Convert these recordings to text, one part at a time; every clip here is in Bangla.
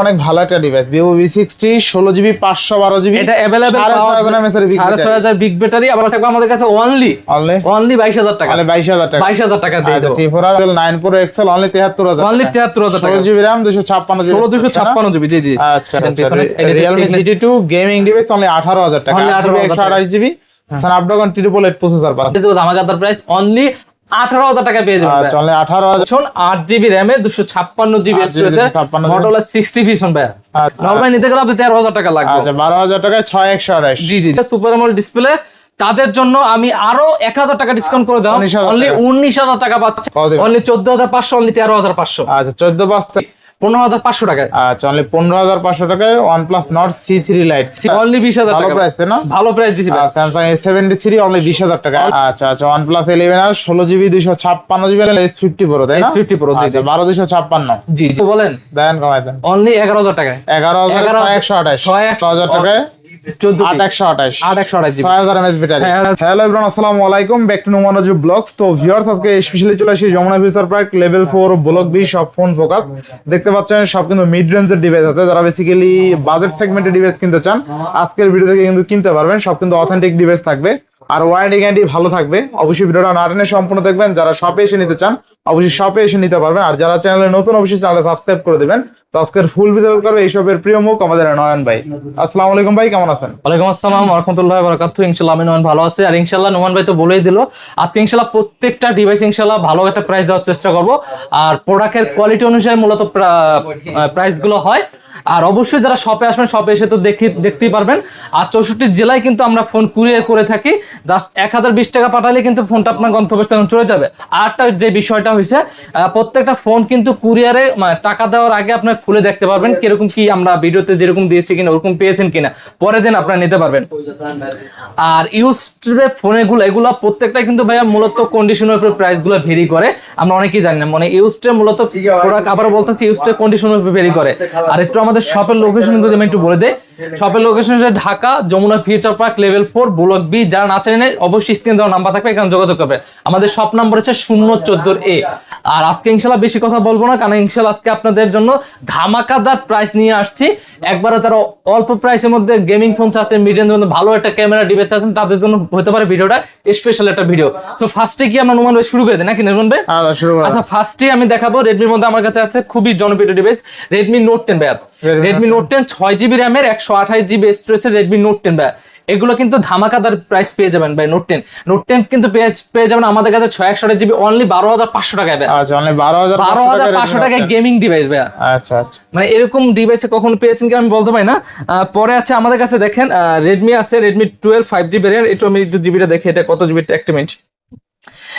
অনেক ভালো একটা device Vivo V60 16GB 512GB এটা अवेलेबल পাওয়া যায় 6500 বিগ ব্যাটারি। আবার থাকবে আমাদের কাছে অনলি 22000 টাকা, 22000 টাকা দিয়ে দেব। T4 9 Pro XL অনলি 73000 টাকা, 16GB RAM 256GB। জি জি। আচ্ছা Realme GT2 gaming device only 18000 টাকা, 128GB Snapdragon 888 প্রসেসর পাচ্ছেন। এটা দামাকাদার প্রাইস অনলি 18000 টাকা পেয়ে যাবেন। চলে 18000 8GB RAM এর 256GB স্টোরেজ Motorola 60 Vision ভাই। নরমালি নিতে গেলে আপনি 13000 টাকা লাগবে। আচ্ছা 12000 টাকায় 6128। জি জি। সুপার অ্যামোলেড ডিসপ্লে তাদের জন্য আমি আরো 1000 টাকা ডিসকাউন্ট করে দাও, অনলি 19000 টাকা পাচ্ছে, অনলি 14500, অনলি 13500। আচ্ছা 14 15500 টাকায়। আচ্ছা অনলি 15500 টাকায় OnePlus Nord C3 Lite only 20000 টাকা। ভালো প্রাইস না? ভালো প্রাইস দিছি ভাই। Samsung A73 অনলি 20000 টাকা। আচ্ছা OnePlus 11R 16GB 256GB S50 Pro তাই না? S50 Pro জি জি। 12256 জি জি। বলেন দেন কমাই দেন। অনলি 11000 টাকায়। 11128 6000 টাকায় 8128 6000 mAh ব্যাটারি। হ্যালো এভরিওয়ান, আসসালামু আলাইকুম, back to Noman Raju vlogs. তো ভিউয়ার্স আজকে স্পেশালি চলে আসি Jamuna future park level 4 block B সব ফোন ফোকাস। দেখতে পাচ্ছেন সব কিন্তু মিড রেঞ্জের ডিভাইস আছে, যারা বেসিক্যালি বাজেট সেগমেন্টের ডিভাইস কিনতে চান আজকের ভিডিও থেকে কিন্তু কিনতে পারবেন। সব কিন্তু অথেন্টিক ডিভাইস থাকবে আর ওয়ারেন্টি গ্যারান্টি ভালো থাকবে। অবশ্যই ভিডিওটা না টেনে সম্পূর্ণ দেখবেন। যারা শপে এসে নিতে চান অবশ্যই শপে এসে নিতে পারবেন, আর যারা চ্যানেলে নতুন অবশ্যই চ্যানেলটা সাবস্ক্রাইব করে দিবেন। তো আজকের ফুল ভিডিও করবে এইসবের প্রিয় মুখ আমাদের নয়ন ভাই। আসসালামু আলাইকুম ভাই, কেমন আছেন? ওয়ালাইকুম আসসালাম ওয়া রাহমাতুল্লাহি ওয়া বারাকাতুহু। ইনশাআল্লাহ আমি নয়ন ভালো আছি, আর ইনশাআল্লাহ নোমান ভাই তো বলেই দিল আজকে ইনশাআল্লাহ প্রত্যেকটা ডিভাইস ইনশাআল্লাহ ভালো একটা প্রাইস দেওয়ার চেষ্টা করব, আর প্রোডাক্টের কোয়ালিটি অনুযায়ী মূলত প্রাইস গুলো হয়। আর অবশ্যই যারা শপে আসবেন শপে এসে তো দেখতেই পারবেন। আর 64 জেলায় কিন্তু আমরা ফোন কুরিয়ার করে থাকি, জাস্ট 1020 টাকা পাঠালে কিন্তু ফোনটা আপনার গন্তব্যস্থানে চলে যাবে। আরটা যে বিষয়টা হয়েছে প্রত্যেকটা ফোন কিন্তু কুরিয়ারে টাকা দেওয়ার আগে আপনার খুলে দেখতে পারবেন কিরকম কি আমরা ভিডিওতে যেরকম দিয়েছি কিনা ওরকম পেয়েছেন কিনা, পরের দিন আপনারা নিতে পারবেন। আর ইউজড যে ফোনগুলো এগুলো প্রত্যেকটা কিন্তু ভাইয়া মূলত কন্ডিশনের উপর প্রাইস গুলো ভেরি করে, আমরা অনেকেই জানি না। মানে ইউজড মূলত প্রোডাক্ট আবার বলতেছি ইউজড কন্ডিশনের উপর ভেরি করে। আর একটু আমাদের শপের লোকেশন যদি আমি একটু বলে দেই, শপের লোকেশন হচ্ছে Dhaka Jamuna future park level 4 block B. যারা না চেনেন অবশ্যই স্ক্রিন দেওয়া নাম্বার থাকবে, এখানে যোগাযোগ করবে। আমাদের শপ নাম্বার হচ্ছে 014A। আর আজকে ইনশাআল্লাহ বেশি কথা বলবো না, কারণ ইনশাআল্লাহ আজকে আপনাদের জন্য ধামাকাদার প্রাইস নিয়ে আসছি। একবারে যারা অল্প প্রাইসের মধ্যে গেমিং ফোন চাচ্ছেন, মিডিয়াম মধ্যে ভালো একটা ক্যামেরা ডিভাইস চাচ্ছেন, তাদের জন্য হতে পারে ভিডিওটা স্পেশাল একটা ভিডিও। সো ফার্স্টে কি আমরা নোমান ভাই শুরু করে দিই নাকি নোমান ভাই? আচ্ছা ফার্স্টে আমি দেখাবো রেডমির মধ্যে আমার কাছে আছে খুবই জনপ্রিয় ডিভাইস Redmi Note 10 ভাই। Redmi Note 10 6GB RAM এর 128GB স্টোরেজের Redmi Note 10 ভাই। এগুলো কিন্তু ধামাকাদার প্রাইস পেয়ে যাবেন ভাই। Note 10 কিন্তু পেয়ে যাবেন আমাদের কাছে 661GB অনলি 12500 টাকায় ভাই। আচ্ছা অনলি 12500 টাকায় গেমিং ডিভাইস ভাই। আচ্ছা আচ্ছা, মানে এরকম ডিভাইসে কখনো পেয়েছেন কি আমি বলতে পারি না। পরে আছে আমাদের কাছে দেখেন Redmi আছে Redmi 12 5GB RAM। একটু আমি একটু জিবিটা দেখি এটা কত জিবি একটা মিনিট।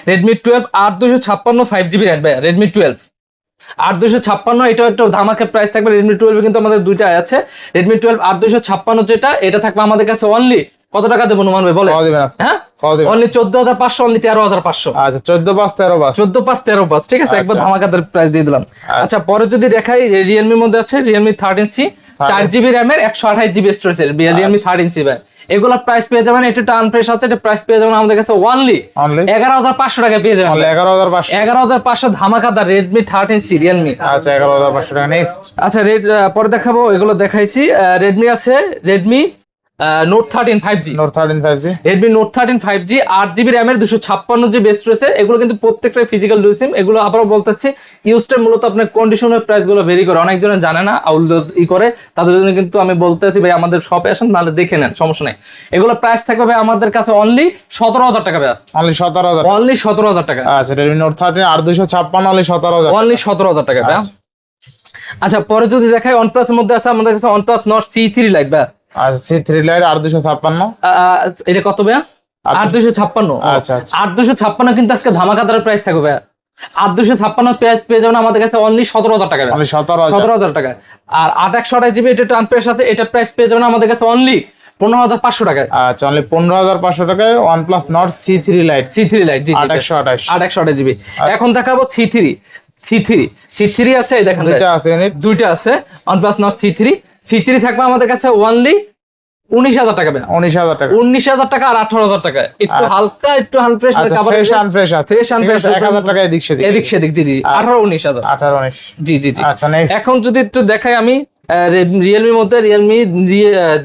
Redmi 12 8256 5GB RAM ভাই। Redmi 12 8256 এটা একটা ধামাকা প্রাইস থাকবে। Redmi 12 কিন্তু আমাদের দুইটা আছে, Redmi 12 8256 যেটা এটা থাকবে আমাদের কাছে অনলি কত টাকা দেব নোমান ভাই বলে? হ্যাঁ অনলি 14500, অনলি 13500। আচ্ছা 14513 ঠিক আছে, একবার ধামাকাদার প্রাইস দিয়ে দিলাম। আচ্ছা পরে যদি দেখাই Realme মধ্যে আছে Realme 13C 4GB RAM এর 128GB স্টোরেজের Realme 13C ভাই। এগুলা প্রাইস পেয়ে যাবেন, এটা আনফ্রেশ আছে, এটা প্রাইস পেয়ে যাবেন আমাদের কাছে অনলি 11500 টাকা পেয়ে যাবেন। 11500 ধামাকাদার Redmi 13C Realme। আচ্ছা 11500 টাকা। নেক্সট আচ্ছা পরে দেখাবো, এগুলো দেখাইছি। Redmi আছে Redmi Note 13 5G। Redmi Note 13 5G 8GB RAM এর 256GB স্টোরেজে। এগুলো কিন্তু প্রত্যেকটা ফিজিক্যাল ডুয়াল সিম। এগুলো আবারও বলতেছি ইউজড মূলত আপনার কন্ডিশনের প্রাইস গুলো ভেরি করে, অনেকজনে জানে না করে, তাদের জন্য কিন্তু আমি বলতেছি ভাই আমাদের শপে আসেন নাহলে দেখে নেন, সমস্যা নাই। এগুলো প্রাইস থাকবে ভাই আমাদের কাছে অনলি 17000 টাকা ভাই। অনলি 17000 টাকা। আচ্ছা Redmi Note 13 8256 অনলি 17000 টাকা ভাই। আচ্ছা পরে যদি দেখাই OnePlus এর মধ্যে আছে আমাদের কাছে OnePlus Nord C3 Lite ভাই। আর C3 Lite 8256 এটা কত ভাই? 8256। আচ্ছা 8256 কিন্তু আজকে ধামাকাদার প্রাইস থাকবে ভাই। 8256 প্রাইস পেয়ে যাবেন আমাদের কাছে অনলি 17000 টাকা। অনলি 17000 টাকা। আর 8128GB এটা ট্রান্সফার আছে, এটা প্রাইস পেয়ে যাবেন আমাদের কাছে অনলি 15500 টাকায়। আচ্ছা অনলি 15500 টাকায় OnePlus Nord C3 Lite জি 8128GB। এখন দেখাবো C3 আছে, এই দেখেন দুইটা আছে OnePlus Nord C3 থাকবে আমাদের কাছে অনলি 19000 টাকা ভাই। 19000 টাকা আর 18000 টাকা। একটু হালকা একটু আনফ্রেশ ফ্রেশ আনফ্রেশ 1000 টাকা এদিক সেদিক জি 18 19000 18 19 জি। আচ্ছা এখন যদি একটু দেখাই আমি রিয়েলমির মধ্যে রিয়েলমি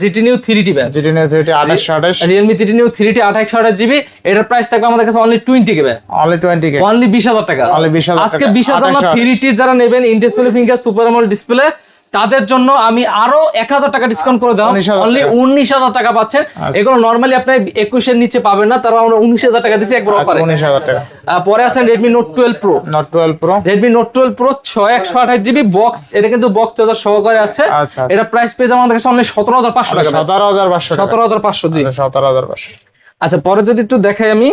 জিটি নিউ 3T ভাই, GT new 3T 2828, Realme GT new 3T 2828GB, এটার প্রাইস থাকবে আমাদের কাছে অনলি 20K ভাই, অনলি 20K, অনলি 20,000 টাকা। অনলি 20,000 আজকে টাকা। 20,000 না 3T যারা নেবেন in display finger super AMOLED display, তাদের জন্য আমি আরো 1,000 টাকা ডিসকাউন্ট করে দাও, 19,000 অনলি 19,000 টাকা পাচ্ছেন। এগুলো নরমালি আপনি 21 এর নিচে পাবেন না, তারা আমরা 19,000 টাকা দিছি একবার অফারে। 19,000 টাকা। পরে আছেন Redmi Note 12 Pro, note 12 pro, Redmi Note 12 Pro 6128GB box, এটা কিন্তু বক্স চার্জার সহকারে আছে। আচ্ছা, এটা প্রাইস পেয়ে যাবে আমাদের কাছে অনলি 17,500 টাকা, 17,500 টাকা, 17,500 জি। 17,500। আচ্ছা পরে যদি একটু দেখাই আমি,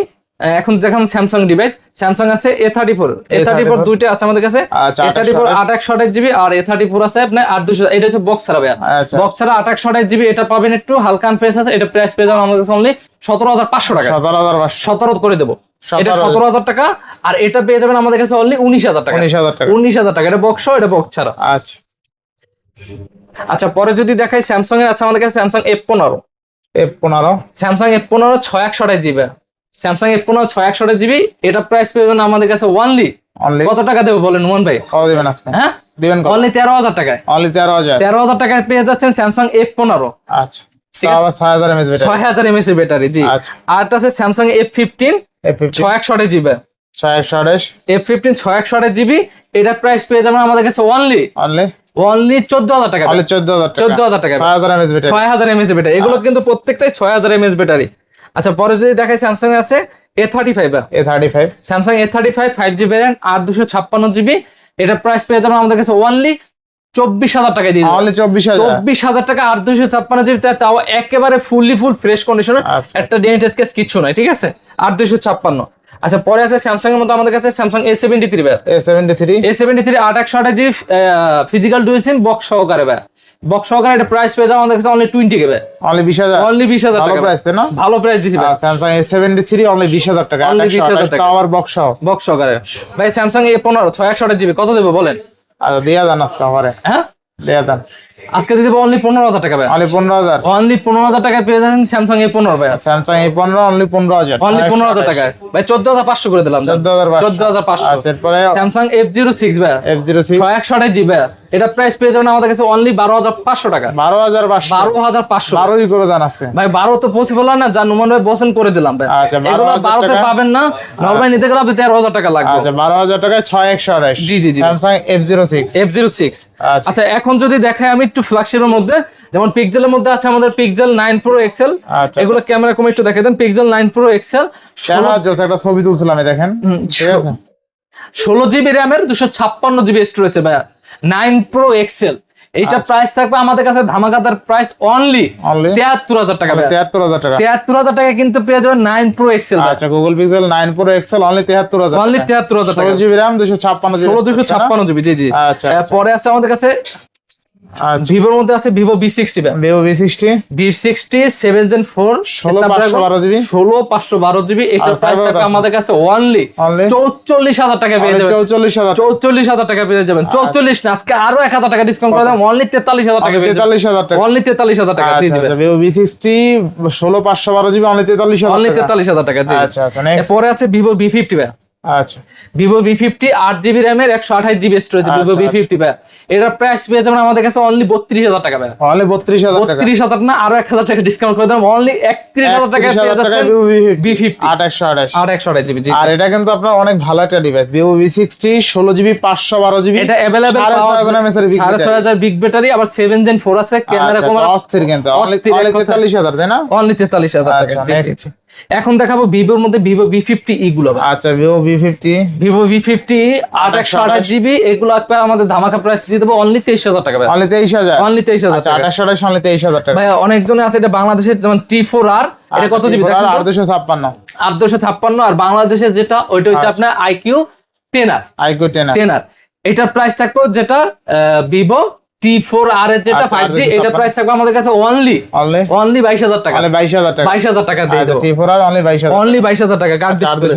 এখন দেখাম স্যামসাং ডিভাইস। স্যামসাং আছে A34 দুইটা আছে আমাদের কাছে, আচ্ছা, A34 828GB আর A34 আছে আপনার 8200, এটা হচ্ছে বক্স ছাড়া ভাইয়া, আচ্ছা। বক্স ছাড়া 828GB, এটা পাবেন একটু হালকা ফেস আছে, এটা প্রাইস পেয়ে যাবেন আমাদের কাছে অনলি 17,500 টাকা, 17,500, 17 করে দেবো, এটা 17,000 টাকা। আর এটা পেয়ে যাবেন আমাদের কাছে অনলি 19,000 টাকা, 19,000 টাকা, 19,000 টাকা, এটা বক্স, এটা বক্স ছাড়া। আচ্ছা। আচ্ছা পরে যদি দেখাই স্যামসাং এর আছে আমাদের কাছে Samsung F15, Samsung F15 6128GB, Samsung F15 6128GB, এটা প্রাইস পেবেন আমাদের কাছে অনলি কত টাকা দেবো বলেন নোমান ভাই? কত দিবেন আজকে? হ্যাঁ দিবেন কত? অনলি 13,000 টাকায়, অনলি 13,000, 13,000 টাকায় পেয়ে যাচ্ছেন স্যামসাং F15। আচ্ছা, তাও 6,000 mAh ব্যাটারি, 6000 mAh ব্যাটারি জি। আচ্ছা। আর এটা আছে Samsung F15 6128GB, 628, F15 6128GB, এটা প্রাইস পেয়ে যাবেন আমাদের কাছে অনলি 14,000 টাকা, অনলি 14,000 টাকা, 14,000 টাকা, 6,000 mAh ব্যাটারি, 6000 mAh ব্যাটারি, এগুলো কিন্তু প্রত্যেকটাই 6000 mAh ব্যাটারি। আচ্ছা পরে যদি দেখাই স্যামসাং আছে A35, A35, Samsung A35 5G variant 856GB, এটা প্রাইস পেয়ে যাবেন আমাদের কাছে অনলি 24,000 টাকায় দিয়ে অনলি 24,000, 24,000 টাকা 856GB, তাও একেবারে ফুল ফ্রেশ কন্ডিশনের, আচ্ছা, একটা ডেন্টেস কেস কিচ্ছু নাই, ঠিক আছে, 856। আচ্ছা পরে আছে স্যামসাং এর মধ্যে আমাদের কাছে Samsung A73 A73 828GB physical dual SIM box সহকারে ভাই, বক্স সহকারে, এটা প্রাইস পেয়ে যাবেন আমাদের কাছে অনলি 20K ভাই, অনলি 20,000, অনলি 20,000 ভালো টাকা, প্রাইস তাই না? ভালো প্রাইস দিছি ভাই, স্যামসাং A73 অনলি 20,000 টাকা, অনলি 20,000 টাকা, তাও আবার বক্স সহ, বক্স সহকারে ভাই। স্যামসাং A15 6128GB কত দেবো বলেন? আচ্ছা দিয়া দেন আজকে আমারে, হ্যাঁ দিয়া দেন আজকে দিয়ে দেবো অনলি 15,000 টাকা ভাই, অনলি 15,000, অনলি 15,000 টাকায় পেয়ে যাচ্ছেন স্যামসাং A15 ভাই, স্যামসাং A15 অনলি 15,000, অনলি 15,000 টাকায় ভাই, 14,500 করে দিলাম, 14,500। আচ্ছা এরপরে স্যামসাং F06 ভাই, F06 6128GB, এটা প্রাইস পেয়ে যাবেন আমাদের কাছে অনলি 12,500 টাকা, 12,500, 12,500 12ই করে দেন আজকে ভাই, 12 তো পসিবল না, যা নুমান ভাই বসেন করে দিলাম ভাই, আচ্ছা, এগুলো 12 তে পাবেন না, নরমালি নিতে গেলে 13,000 টাকা লাগবে। আচ্ছা 12,000 টাকায় 6128, জি জি জি, স্যামসাং F06, আচ্ছা এখন যদি দেখাই আমি একটু ফ্ল্যাগশিপের মধ্যে, যেমন পিক্সেলের মধ্যে আছে আমাদের পিক্সেল 9 Pro XL, আচ্ছা। এগুলো ক্যামেরা কম একটু দেখাই দেন, পিক্সেল 9 Pro XL ক্যামেরা জোস একটা ছবি তুলছিলাম এই দেখেন, ঠিক আছে, 16GB র্যামের 256GB স্টোরেজ ভাই, 9 Pro XL, এইটা প্রাইস থাকবে আমাদের কাছে ধামাকাদার প্রাইস অনলি 73,000 টাকা ভাই, 73,000 টাকা, 73,000 টাকা কিন্তু পেয়ে যাবেন 9 Pro XL ভাই, আচ্ছা Google pixel 9 Pro XL only 73,000, only 73,000 টাকা, 16GB RAM 256GB, জি জি। আচ্ছা, পরে আছে আমাদের কাছে ভিভোর মধ্যে আছে ভিভো V60 ভাই, Vivo V60 7 Gen 4 16,512GB, 16,512GB, এটা প্রাইস থাকবে আমাদের কাছে অনলি 44,000 টাকা পেয়ে যাবেন, 44,000 টাকা পেয়ে যাবেন, 44 না আজকে আরো 1,000 টাকা ডিসকাউন্ট করে দাম, অনলি 43,000 টাকা পেয়ে যাবেন, 43,000 টাকা, অনলি 43,000 টাকা, জি জি। Vivo V60 16,512GB only 43,000 only 43,000 টাকা, জি। আচ্ছা আচ্ছা নেক্সট, পরে আছে ভিভো V50 ভাই, আচ্ছা ভিভো V50 8GB র্যামের 128GB স্টোরেজ, ভিভো V50 ভাই, এটার প্রাইস পেয়ে যাবেন আমাদের কাছে অনলি 32,000 টাকা ভাই, অনলি 32,000 টাকা, 32,000 না আরো 1,000 টাকা ডিসকাউন্ট করে দাম, অনলি 31,000 টাকা পেয়ে যাচ্ছেন V50 828GB, জি। আর এটা কিন্তু আপনার অনেক ভালো একটা device, Vivo V60 16GB 512GB, এটা अवेलेबल পাওয়া যায় 6,500 বিগ ব্যাটারি, আবার 7 Gen 4 আছে, ক্যামেরা কম, অস্থির কিন্তু অনলি 43,000 তাই না, অনলি 43,000 টাকা, জি জি জি। এখন দেখাবো ভিভোর মধ্যে ভিভো V50 গুলো ভাই, আচ্ছা Vivo V50 828GB, এগুলো একবার আমাদের ধামাকা প্রাইস দিয়ে দেবো অনলি 23,000 টাকা ভাই, অনলি 23,000, অনলি 23,000 আচ্ছা টাকা, 28 অনলি 23,000 টাকা ভাই। অনেকজনে আছে এটা বাংলাদেশের, যেমন T4R, এটা কত জিবি দেখেন, 856, 856, আর বাংলাদেশের যেটা ওইটা হচ্ছে আপনার IQ 10R, এটার প্রাইস থাকবে যেটা ভিভো T4R এর যেটা 5G, এটা প্রাইস থাকবে আমাদের কাছে অনলি 22,000 টাকা, 22,000 টাকা দিয়ে দেবো, T4R অনলি 22,000 টাকা, কার্ড ডিসপ্লে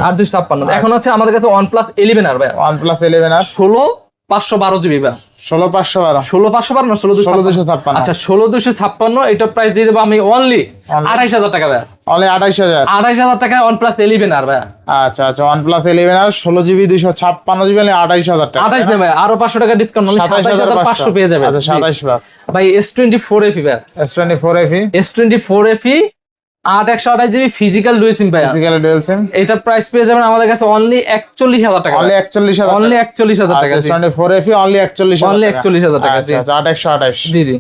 856। এখন আছে আমাদের কাছে OnePlus 11R ভাই, OnePlus 11R 16,512GB ভাই, 16512 16512 না 16256? আচ্ছা 16256, এটা প্রাইস দিয়ে দেবো আমি অনলি 28000 টাকা ভাই। অনলি 28000 টাকা OnePlus 11 আর ভাই। আচ্ছা আচ্ছা OnePlus 11 আর 16GB 256GB 28000 টাকা। 28 নেবে আরো 500 টাকা ডিসকাউন্ট, মানে 27500 পেয়ে যাবে। আচ্ছা 27 প্লাস ভাই S24 FE ভাই। S24 FE 8128GB physical dual সিম ভাই। ফিজিক্যাল ডুয়াল সিম, এটা প্রাইস পেয়ে যাবেন আমাদের কাছে অনলি 41000 টাকা। অনলি 41000, অনলি 41000 টাকা। S24 FE অনলি 41000, অনলি 41000 টাকা। আচ্ছা 8128। জি জি।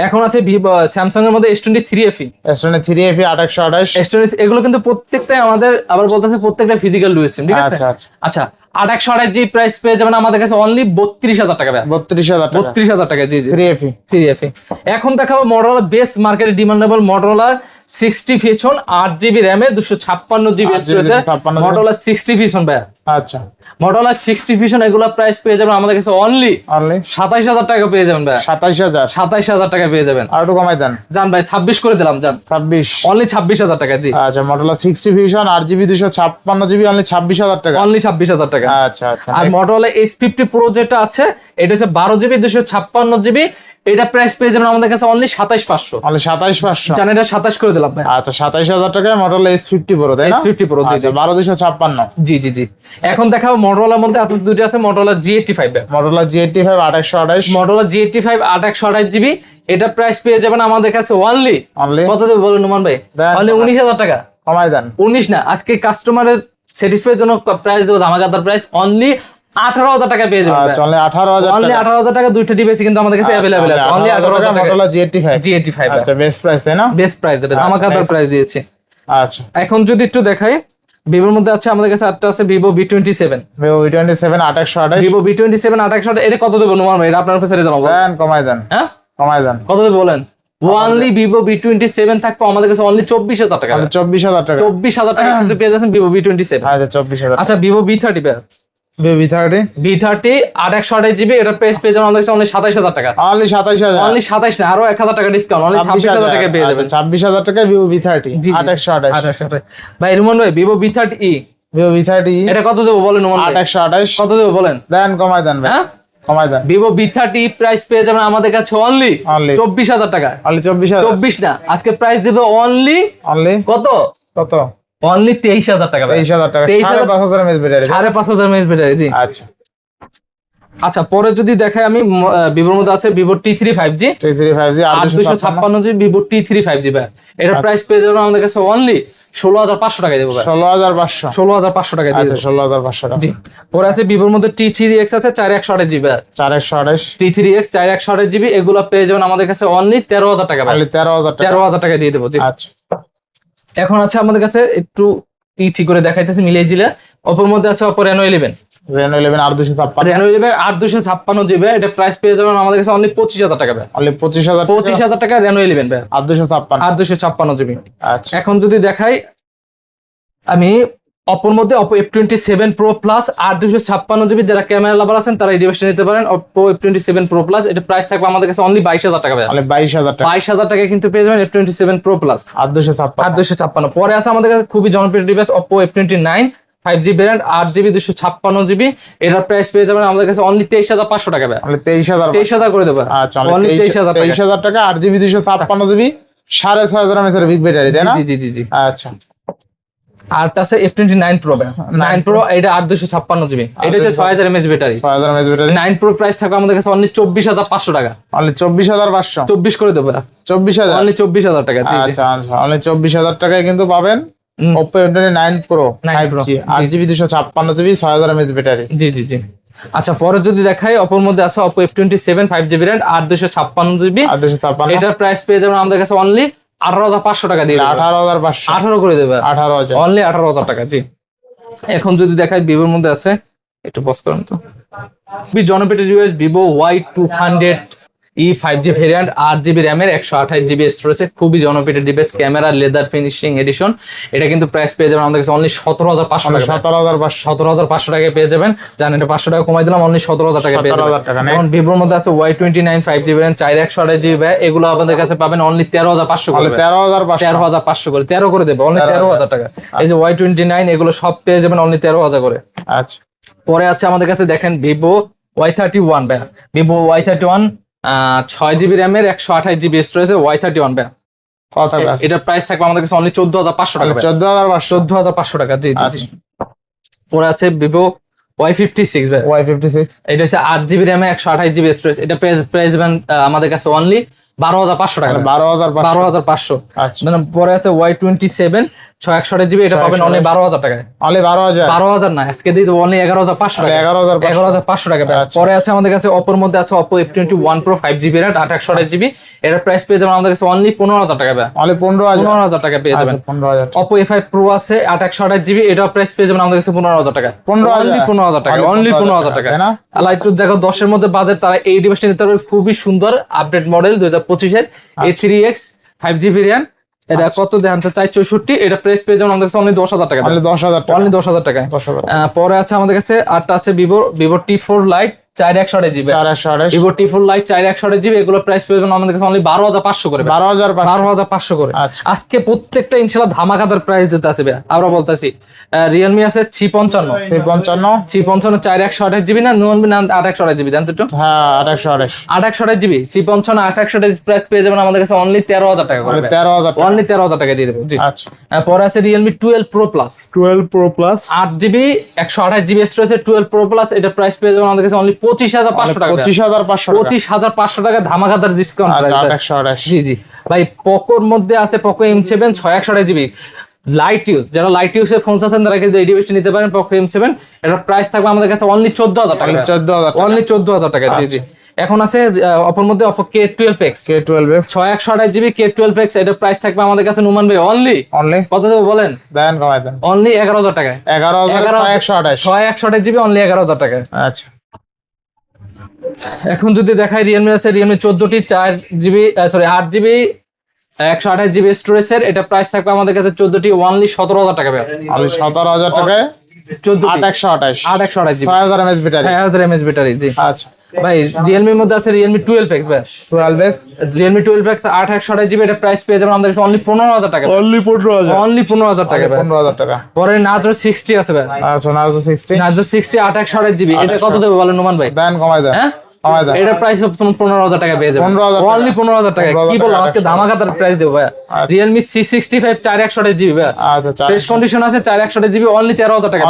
এখন আছে ভিভো স্যামসাং এর মধ্যে S23 FE। S23 FE 8128। S23 এগুলো কিন্তু প্রত্যেকটাই আমাদের আবার বলতেছে প্রত্যেকটা ফিজিক্যাল ডুয়াল সিম, ঠিক আছে? আচ্ছা আচ্ছা 8128 প্রাইস পেয়ে যাবেন আমাদের কাছে অনলি 32000 টাকা ভাই। 32000 টাকা। 32000 টাকা। জি জি। 3FE। এখন দেখাবো Motorola বেস্ট মার্কেটে demandable Motorola 60 fusion 8GB RAM এর 256GB স্টোরেজ Motorola 60 ফিউশন ভাই। আচ্ছা Motorola 60 ফিউশন এগুলো প্রাইস পেয়ে যাবেন আমাদের কাছে অনলি 27000 টাকা পেয়ে যাবেন ভাই। 27000 টাকা পেয়ে যাবেন। আর একটু কমাই দেন জান ভাই 26 করে দিলাম জান। 26, অনলি 26000 টাকা। জি আচ্ছা Motorola 60 fusion 8GB 256GB only 26000 টাকা। অনলি 26000 টাকা। আচ্ছা আচ্ছা। আর Motorola S50 Pro যেটা আছে এটা হচ্ছে 12GB 256GB, এটা প্রাইস পেয়ে যাবেন আমাদের কাছে অনলি 27500। অনলি 27500 জান, এটা 27 করে দিলাম ভাই। আচ্ছা 27000 টাকায় Motorola S50 Pro, তাই না? S50 Pro, জি জি। 12256। জি জি জি। এখন দেখাবো Motorola মধ্যে আছে দুটো আছে Motorola G85 ভাই। Motorola G85 8128। Motorola G85 8128GB, এটা প্রাইস পেয়ে যাবেন আমাদের কাছে অনলি কত দেব বলুন নোমান ভাই? অনলি 19000 টাকা। কমাই দেন। 19 না, আজকে কাস্টমারের স্যাটিসফাইয়ের জন্য প্রাইস দেব ধামাকাদার প্রাইস অনলি 18000 টাকা পেয়ে যাবেন। আচ্ছা অনলি 18000 টাকা। অনলি 18000 টাকা। দুইটা ডিভাইস কিন্তু আমাদের কাছে अवेलेबल আছে। অনলি 18000 টাকা Motorola G85। আচ্ছা বেস্ট প্রাইস, তাই না? বেস্ট প্রাইস দেবে, ধামাকাদার প্রাইস দিয়েছি। আচ্ছা এখন যদি একটু দেখাই ভিভোর মধ্যে আছে আমাদের কাছে আটটা আছে Vivo V27। Vivo V27 8128। Vivo V27 8128, এটা কত দেব নোমান ভাই? এটা আপনার কাছে জানাবো। দেন কমাই দেন। হ্যাঁ কমাই দেন। কত দেব বলেন? অনলি Vivo V27 থাকবে আমাদের কাছে অনলি 24000 টাকা। 24000 টাকা। 24000 টাকা কিন্তু পেয়ে যাচ্ছেন Vivo V27। আচ্ছা 24000। আচ্ছা Vivo V30 ভাই। Vivo V30 8128GB, এটা প্রাইস পেয়ে যাবেন আমাদের কাছে অনলি 27000 টাকা। অনলি 27000। অনলি 27 না, আরো 1000 টাকা ডিসকাউন্ট, অনলি 26000 টাকা পেয়ে যাবেন। 26000 টাকা Vivo V30 8128। ভাই রুমন ভাই Vivo V30e। Vivo V30 এটা কত দেব বলেন নোমান ভাই? 8128। কত দেব বলেন? দেন কমাই দেন ভাই। হ্যাঁ কমাই দেন। Vivo V30 প্রাইস পেয়ে যাবেন আমাদের কাছে অনলি 24000 টাকা। অনলি 24000। 24 না, আজকে প্রাইস দেব অনলি কত? কত? অনলি 23000 টাকা। 23000 টাকা। 5500 mAh ব্যাটারি। 5500 mAh battery. জি আচ্ছা আচ্ছা। পরে যদি দেখাই আমি Vivoর মধ্যে আছে Vivo T3 5G 8256GB Vivo T3 5G ভাই। এটা প্রাইস পেয়ে যাবেন আমাদের কাছে অনলি 16500 টাকা দেব ভাই। 16500। 16500 টাকা দিয়ে। আচ্ছা 16500 টাকা। জি। পরে আছে Vivoর মধ্যে T3X আছে 4128GB ভাই। 4128। T3X 4128GB, এগুলো পেয়ে যাবেন আমাদের কাছে অনলি 13000 টাকা ভাই। অনলি 13000 টাকা। 13000 টাকা দিয়ে দেব। জি আচ্ছা। এখন আছে আমাদের কাছে একটু ঠিক করে দেখাইতেছি মিলিয়ে জিলা। Oppo এর মধ্যে আছে Oppo Reno 11। Reno 11 8256। Reno 11 8256GB, এটা প্রাইস পেয়ে যাবেন আমাদের কাছে অনলি 25000 টাকা ভাই। অনলি 25000। 25000 টাকা Reno 11 ভাই 8256। 8256GB। আচ্ছা এখন যদি দেখাই আমি Oppo এর মধ্যে Oppo F27 Pro Plus 8256GB, যারা ক্যামেরা লাভার আছেন তারা এই ডিভাইসটা নিতে পারেন। Oppo F27 Pro Plus, এটা প্রাইস থাকবে আমাদের কাছে অনলি 22000 টাকা ভাই। অনলি 22000 টাকা। 22000 টাকা কিন্তু পেয়ে যাবেন F27 Pro Plus 8256। পরে আছে আমাদের কাছে খুবই জনপ্রিয় device Oppo F29 5G variant 8GB 256GB, এটার প্রাইস পেয়ে যাবেন আমাদের কাছে অনলি 23500 টাকা ভাই। অনলি 23000 করে দেব। আচ্ছা অনলি 23000 টাকা 8GB 256GB 6500 mAh এর বিগ ব্যাটারি, তাই না? জি জি জি জি। আচ্ছা। আর আছে F29 Pro ভাই। 9 Pro এটা 8256GB, এটা হচ্ছে 6000 mAh battery. 6000 mAh battery. 9 Pro price থাকবে আমাদের কাছে অনলি 24500 টাকা। অনলি 24500। 24 করে দেব। 24000। অনলি 24000 টাকা। জি জি। আচ্ছা অনলি 24000 টাকায় কিন্তু পাবেন Oppo F29 Pro 5G 8GB 256GB 6000 mAh battery. জি জি জি। আচ্ছা পরে যদি দেখাই Oppo এর মধ্যে আছে Oppo F27 5G variant 8256GB, এটার প্রাইস পেয়ে যাবেন আমাদের কাছে অনলি 18500 টাকা দিয়ে। 18500। 18 করে দেবে। 18000। অনলি 18000 টাকা। জি। এখন যদি দেখাই Vivoর মধ্যে আছে, একটু পজ করুন তো। জনপ্রিয় device Vivo Y200e 5G variant 8GB RAM এর 128GB স্টোরেজ, খুবই জনপ্রিয় device, camera leather finishing edition. এটা কিন্তু প্রাইস পেয়ে যাবেন আমাদের কাছে অনলি 17500 টাকা। 17500 টাকায় পেয়ে যাবেন। জানেন এটা 500 টাকা কমাই দিলাম, অনলি 17000 টাকা পেয়ে যাবেন। এখন Vivoর মধ্যে আছে Y29 5G ভ্যারিয়েন্ট 4128GB, এগুলো আমাদের কাছে পাবেন অনলি 13500 করে। 13500 করে 13 করে দেব, অনলি 13000 টাকা। এই যে Y29 এগুলো সব পেয়ে যাবেন অনলি 13000 করে। আচ্ছা। পরে আছে আমাদের কাছে দেখেন Vivo Y31 ভাই, ভিভো Y31 6GB র্যামের 128GB স্টোরেজ, Y31 ভাই। কত টাকা? এটার প্রাইস থাকবে আমাদের কাছে অনলি 14,500 টাকা ভাই। 14,500 14,500 টাকা, জি জি জি। পরে আছে ভিভো Y56 ভাই, Y56 এটা হচ্ছে 8GB র্যামে 128GB স্টোরেজ, এটা প্রাইস আমাদের কাছে অনলি 12,500 টাকা। 12,500। আচ্ছা মানে পরে আছে Y27 661GB, এটা পাবেন অনলি 12,000 টাকায়। অনলি 12,000 12,000 না, আজকে দিয়ে দেবো অনলি 11,500 টাকা। 11,500 টাকা। পরে আছে আমাদের কাছে অপোর মধ্যে আছে Oppo F21 Pro 5GB RAM 828GB, এর প্রাইস পেয়ে যাবেন আমাদের কাছে অনলি 15,000 টাকা। অনলি 15,000 টাকা পেয়ে যাবেন। 15,000। Oppo A5 Pro আছে 828GB, এটার প্রাইস পেয়ে যাবেন আমাদের কাছে 15,000 টাকা। 15,000 অনলি 15,000 টাকা, অনলি 15,000 টাকা। লাইটুর জায়গা 10 এর মধ্যে বাজেট, তারা এই ডিভাইসটা নিতে পারবে। খুবই সুন্দর আপডেট মডেল 2025 এর A3X 5GB RAM, এটা কত দেখান 464, এটা প্রাইস পেয়ে যাবেন আমাদের কাছে অনলি 10,000 টাকা। অনলি 10,000 টাকা। অনলি 10,000 টাকা। পরে আছে আমাদের কাছে আরটা আছে Vivo T4 Lite 4128GB, 4128 Vivo T4 Lite 4128GB, এগুলো প্রাইস পেয়ে যাবেন আমাদের কাছে অনলি 12,500 করে। 12,500 করে। আজকে প্রত্যেকটা ইনশাআল্লাহ ধামাকাদার প্রাইস দিতে আসবে। আমরা বলতেছি Realme আছে C55 4128GB না 828GB দেন তো একটু। হ্যাঁ 828 C55 828 প্রাইস পেয়ে যাবেন আমাদের কাছে অনলি 13,000 টাকা করে। 13,000 অনলি 13,000 টাকা দিয়ে দেব, জি। আচ্ছা পরে আছে Realme 12 Pro Plus 8GB 128GB storage 12 Pro Plus, এটা প্রাইস পেয়ে যাবেন আমাদের কাছে অনলি 25,500 টাকা। 25,500 টাকা ধামাকাদার ডিসকাউন্ট প্রাইস। 828 জি জি ভাই। পোকোর মধ্যে আছে Poco M7 628GB light use, যারা লাইট ইউজে ফোন চাচ্ছেন তারা কিন্তু এই ডিভাইসটা নিতে পারেন। Poco M7 এটার প্রাইস থাকবে আমাদের কাছে অনলি 14,000 টাকা। 14,000 অনলি 14,000 টাকা, জি জি। এখন আছে অপর মধ্যে Oppo K12X 628GB K12X, এটার প্রাইস থাকবে আমাদের কাছে নুমান ভাই অনলি কত দেবো বলেন? দেন কমাই দেন। অনলি 11,000 টাকা। 11,128 628GB অনলি 11,000 টাকা। আচ্ছা এখন যদি দেখাই Realme আছে Realme 14টি 8GB 128GB স্টোরেজের, এটা প্রাইস থাকবে আমাদের কাছে 14টি অনলি 17,000 টাকা। অনলি 17,000 টাকায় 8,128 6000 mAh ব্যাটারি। 6000 mAh ব্যাটারি, জি। আচ্ছা ভাই Realme এর মধ্যে আছে Realme 12X ভাই, 12X Realme 12X 8,128GB, এটা প্রাইস পেয়ে যাবেন আমাদের কাছে অনলি 15,000 টাকা। অনলি 15,000 টাকা ভাই। 15,000 টাকা। পরে Narzo 60 আছে ভাই, আচ্ছা Narzo 60 8,128GB, এটা কত দেবে বলেন নুমান ভাই? দেন কমাই দেন। হ্যাঁ কমাই দেন। এটা প্রাইস 15,000 টাকা পেয়ে যাবেন। 15,000 অনলি 15,000 টাকা। কি বললাম আজকে ধামাকাদার প্রাইস দেব ভাই। Realme C65 4128GB ভাই, আচ্ছা ফ্রেশ কন্ডিশন আছে 4128GB অনলি 13,000 টাকা।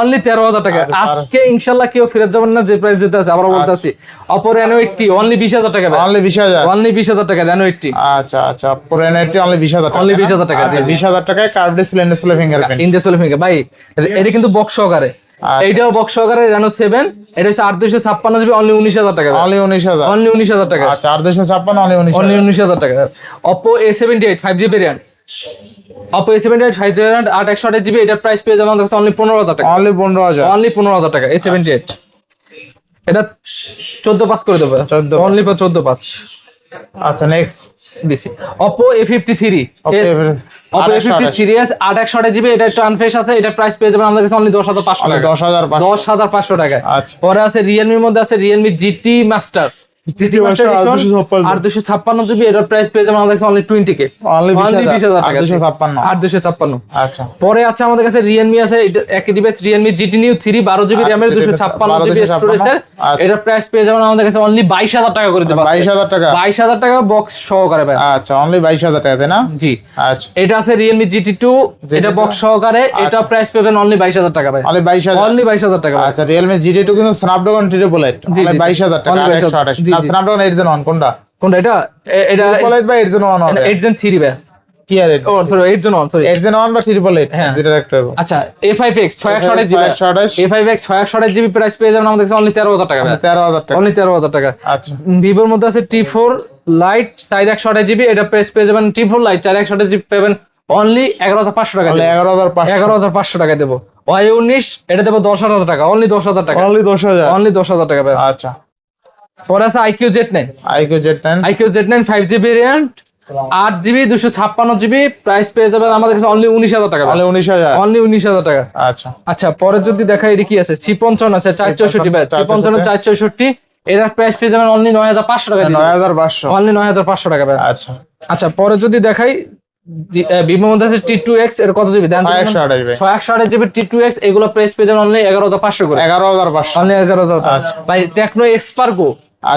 অনলি 13,000 টাকা। আজকে ইনশাআল্লাহ কেউ ফেরত যাবেন না যে প্রাইস দিতে আছে। আমরা বলতাছি Oppo Reno 80 অনলি 20,000 টাকা ভাই। অনলি 20,000 অনলি 20,000 টাকা Reno 80। আচ্ছা আচ্ছা Oppo Reno 80 অনলি 20,000 টাকা। অনলি 20,000 টাকা, জি 20,000 টাকায় curve display display fingerprint in-display finger ভাই। এটা কিন্তু বক্স সহকারে, এইটাও বক্স সহকারে Reno 7, এটা হচ্ছে 8,256GB অনলি 19,000 টাকা। অনলি 19,000 অনলি 19,000 টাকা। আচ্ছা 8,256 অনলি 19,000 টাকা। Oppo A78 5GB variant, Oppo A78 5GB variant 8,128GB, এটার প্রাইস পেয়ে যাবেন আমাদের কাছে অনলি 15,000 টাকা। অনলি 15,000 অনলি 15,000 টাকা A78। এটা 14 পাস করে দেবো, 14 অনলি 14 পাস। আচ্ছা নেক্সট দিছি Oppo A53 Oppo A53s 8,128GB, এটা একটু আনফ্রেশ আছে, এটা প্রাইস পেয়ে যাবেন আমাদের কাছে অনলি 10,500 টাকা। 10,500 টাকা। আচ্ছা পরে আছে Realme এর মধ্যে আছে Realme GT Master 8,256GB, এটার প্রাইস পেয়ে যাবেন আমাদের কাছে অনলি 20K। অনলি 20,000 টাকা। 8,256 আচ্ছা। পরে আছে আমাদের কাছে Realme আছে একই device Realme GT Neo 3 12GB RAM এর 256GB স্টোরেজের, এটার প্রাইস পেয়ে যাবেন আমাদের কাছে অনলি 22,000 টাকা করে দেব। 22,000 টাকা। 22,000 টাকা বক্স সহকারে ভাই। আচ্ছা অনলি 22,000 টাকা তাই না? জি। আচ্ছা এটা আছে Realme GT2, এটা বক্স সহকারে, এটা প্রাইস পাবেন অনলি 22,000 টাকা ভাই। অনলি 22,000 অনলি 22,000 টাকা। আচ্ছা Realme GT2 কিন্তু Snapdragon 888 অনলি 22,000 টাকা। 828 না Snapdragon 8 কোনটা এটা? এটা 888 বা 8 1 হবে? 8 Gen 3 ভাই। কি আর ও সরি 8 Gen 1 সরি 8 1 বা 888 হ্যাঁ যেটা দেখতে হবে। আচ্ছা A5X 628GB, A5X 628GB price পেয়ে যাবেন আমাদের কাছে অনলি 13,000 টাকা ভাই। 13,000 টাকা। অনলি 13,000 টাকা। আচ্ছা Vivo এর মধ্যে আছে T4 Lite 4128GB, এটা প্রাইস পেয়ে যাবেন T4 Lite 4128GB পাবেন অনলি 11,500 টাকা। 11,500 টাকা দেব। Y19 এটা দেব 10,000 টাকা, অনলি 10,000 টাকা। অনলি 10,000 অনলি 10,000 টাকা ভাই। আচ্ছা পরে আছে IQ Z9 5GB variant 8GB 256GB, price পেয়ে যাবেন আমাদের কাছে অনলি 19,000 টাকা। অনলি 19,000 অনলি 19,000 টাকা। আচ্ছা আচ্ছা পরে যদি দেখাই এটা কি আছে C55 আছে 464 ভাই, C55 464, এটার প্রাইস পেয়ে যাবেন অনলি 9,500 টাকা। 9,500 অনলি 9,500 টাকা ভাই। আচ্ছা আচ্ছা পরে যদি দেখাই ভিভোর মধ্যে আছে T2X, এর কত জিবি দেন? 6128 ভাই। 6128 জিবি T2X, এগুলো প্রাইস পেয়ে যাবেন অনলি 11500 করে। 11500 অনলি 11000 ভাই। টেকনো এক্সপার্গো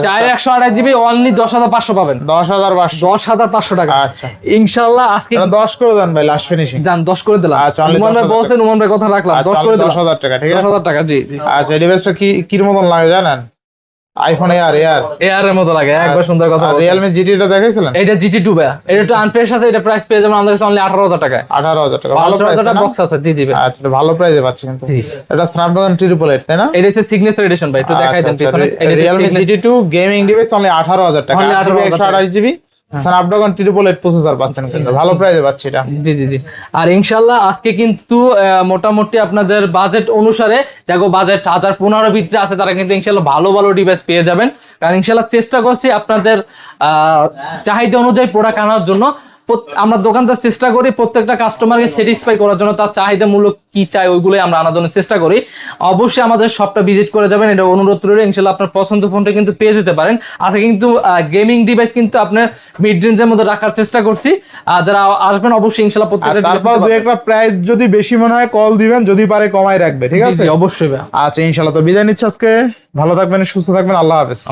4128 জিবি অনলি 10500 পাবেন। 10500 টাকা। আচ্ছা ইনশাআল্লাহ আজকে 10 করে দেন ভাই, লাস্ট ফিনিশিং জান 10 করে দিলাম। আচ্ছা, only নুমান ভাই 10,000 বলছেন, নুমান ভাই কথা রাখলাম, 10 করে দিলাম। 10000 টাকা, ঠিক আছে 10000 টাকা। জি জি। আচ্ছা, এই ডিভাইসটা কি মতন লাগে জানেন? আইফোন এয়ার এর মতো লাগে, একবার সুন্দর কথা বলছেন। রিয়েলমি জিটিটা দেখাইছিলেন? এটা GT2 ভাই, এটা একটু আনফ্রেশ আছে, এটা প্রাইস পেয়ে যাবেন আমাদের কাছে অনলি 18000 টাকায়। 18000 টাকা, ভালো প্রাইস টাকা বক্স আছে। জি জি ভাই। আচ্ছা, এটা ভালো প্রাইসে পাচ্ছি কিন্তু। জি। এটা স্ন্যাপড্রাগন 888, তাই না? এটা হচ্ছে সিগনেচার এডিশন ভাই, একটু দেখাই দেন পিছনে। এটা রিয়েলমি জিটি2 গেমিং ডিভাইস অনলি 18000 টাকা, Only 18,000 128 জিবি স্ন্যাপড্রাগন 888 প্রসেসর পাচ্ছেন, কিন্তু ভালো প্রাইসে পাচ্ছি এটা। জি জি জি। আর ইনশাআল্লাহ আজকে কিন্তু মোটামুটি আপনাদের বাজেট অনুসারে, যাগো বাজেট 1015 ভিতরে আছে, তারা কিন্তু ইনশাআল্লাহ ভালো ভালো ডিভাইস পেয়ে যাবেন। কারণ ইনশাআল্লাহ চেষ্টা করছি আপনাদের চাহিদা অনুযায়ী প্রোডাক্ট আনার জন্য। আমরা দোকানদার চেষ্টা করি প্রত্যেকটা কাস্টমারকে স্যাটিসফাই করার জন্য, তার চাহিদা মূলক কি চাই ওইগুলোই আমরা আনার জন্য চেষ্টা করি। অবশ্যই আমাদের শপটা ভিজিট করে যাবেন, এটা অনুরোধ রইল। ইনশাআল্লাহ আপনার পছন্দ ফোনটা কিন্তু পেয়ে যেতে পারেন। আজকে কিন্তু গেমিং ডিভাইস কিন্তু আপনার মিড রেঞ্জের মধ্যে রাখার চেষ্টা করছি। যারা আসবেন অবশ্যই ইনশাআল্লাহ প্রত্যেকটা তারপর দুই একটা প্রাইস যদি বেশি মনে হয় কল দিবেন, যদি পারে কমাই রাখবে, ঠিক আছে? অবশ্যই ভাই। আচ্ছা, ইনশাআল্লাহ তো বিদায় নিচ্ছি আজকে। ভালো থাকবেন, সুস্থ থাকবেন, আল্লাহ হাফেজ।